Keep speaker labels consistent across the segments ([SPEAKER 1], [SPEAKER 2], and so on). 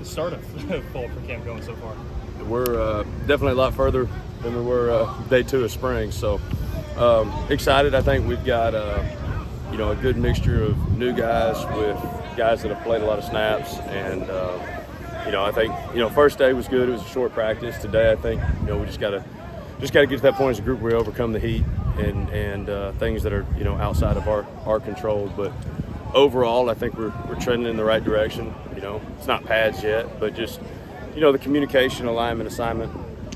[SPEAKER 1] the start of fall for camp going so far?
[SPEAKER 2] We're definitely a lot further than we were day 2 of spring. So excited. I think we've got a good mixture of new guys with guys that have played a lot of snaps. And I think first day was good. It was a short practice. Today I think we just got to get to that point as a group where we overcome the heat and things that are outside of our control. But overall, I think we're trending in the right direction. It's not pads yet, but just the communication, alignment, assignment,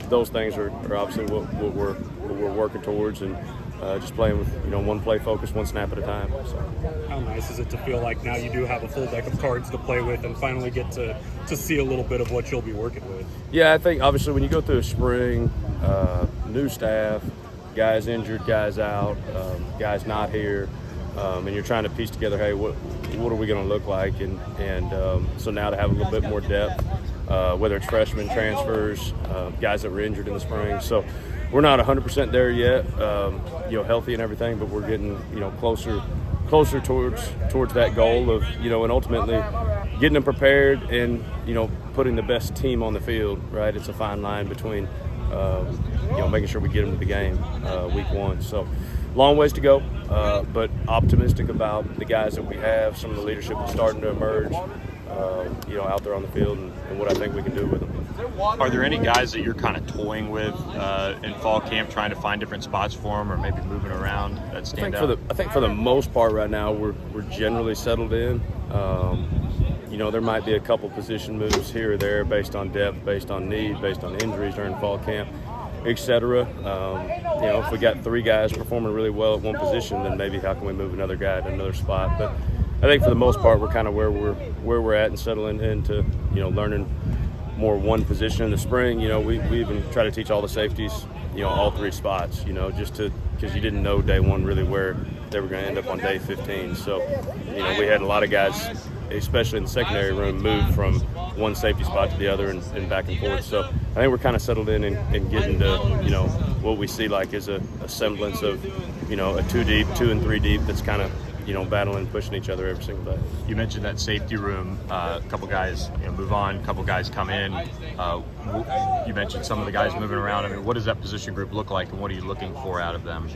[SPEAKER 2] those things are obviously what we're working towards, and just playing with one play focus, one snap at a time. So.
[SPEAKER 1] How nice is it to feel like now you do have a full deck of cards to play with and finally get to see a little bit of what you'll be working with? Yeah,
[SPEAKER 2] I think obviously when you go through a spring, new staff, guys injured, guys out, guys not here, and you're trying to piece together, hey, what are we going to look like? And so now to have a little bit more depth, whether it's freshmen, transfers, guys that were injured in the spring. So we're not 100% there yet, healthy and everything, but we're getting, closer towards that goal of, and ultimately getting them prepared and, putting the best team on the field, right? It's a fine line between, making sure we get them to the game week 1. So long ways to go, but optimistic about the guys that we have, some of the leadership that's starting to emerge, out there on the field and what I think we can do with them.
[SPEAKER 3] Are there any guys that you're kind of toying with in fall camp, trying to find different spots for them or maybe moving around that stand out?
[SPEAKER 2] I think for the most part right now we're generally settled in. There might be a couple position moves here or there based on depth, based on need, based on injuries during fall camp, etc. If we got 3 guys performing really well at one position, then maybe how can we move another guy to another spot? But I think for the most part we're kind of where we're at and settling into learning more one position. In the spring, we even try to teach all the safeties, all 3 spots, just because you didn't know day 1 really where they were going to end up on day 15. So, we had a lot of guys, especially in the secondary room, move from one safety spot to the other and back and forth. So I think we're kind of settled in and getting to, what we see like is a semblance of, a 2 deep, 2 and 3 deep that's kind of, battling, pushing each other every single day.
[SPEAKER 3] You mentioned that safety room. A couple guys move on, a couple guys come in. You mentioned some of the guys moving around. I mean, what does that position group look like, and what are you looking for out of them?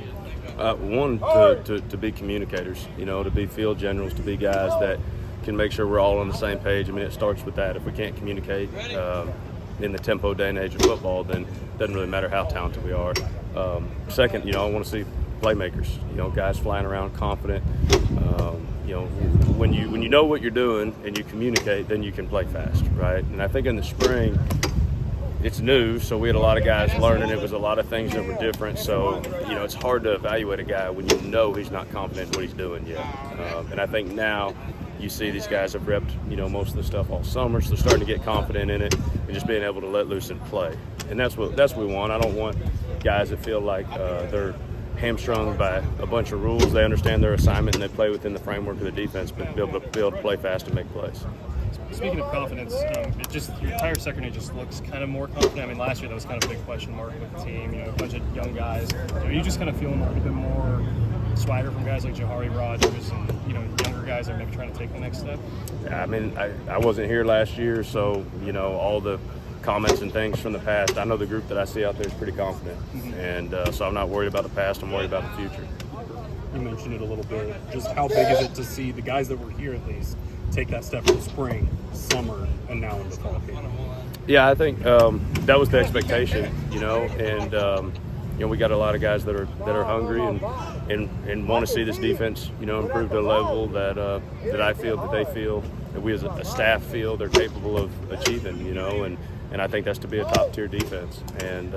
[SPEAKER 2] One, to be communicators, to be field generals, to be guys that can make sure we're all on the same page. I mean, it starts with that. If we can't communicate in the tempo day and age of football, then it doesn't really matter how talented we are. Second, I want to see playmakers, guys flying around confident. When you know what you're doing and you communicate, then you can play fast, right? And I think in the spring, it's new, so we had a lot of guys learning. It was a lot of things that were different. So, it's hard to evaluate a guy when he's not confident in what he's doing yet. And I think now you see these guys have repped, most of the stuff all summer, so they're starting to get confident in it and just being able to let loose and play. And that's what we want. I don't want guys that feel like they're hamstrung by a bunch of rules. They understand their assignment and they play within the framework of the defense, but be able to play fast and make plays.
[SPEAKER 1] Speaking of confidence, your entire secondary just looks kind of more confident. I mean, last year that was kind of a big question mark with the team. A bunch of young guys. Are you just kind of feeling a little bit more swagger from guys like Jahari Rogers and younger guys that are maybe trying to take the next step?
[SPEAKER 2] Yeah, I mean, I wasn't here last year, so all the comments and things from the past, I know the group that I see out there is pretty confident. Mm-hmm. And so I'm not worried about the past, I'm worried about the future.
[SPEAKER 1] You mentioned it a little bit. Just how big is it to see the guys that were here at least take that step from spring, summer, and now into fall camp?
[SPEAKER 2] Yeah, I think that was the expectation, and we got a lot of guys that are hungry and want to see this defense, improve to a level that I feel, that they feel, that we as a staff feel they're capable of achieving, and I think that's to be a top-tier defense. And,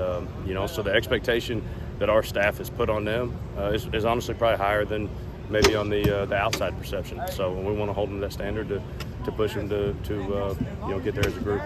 [SPEAKER 2] so the expectation that our staff has put on them is honestly probably higher than maybe on the outside perception. So we want to hold them to that standard to push them to get there as a group.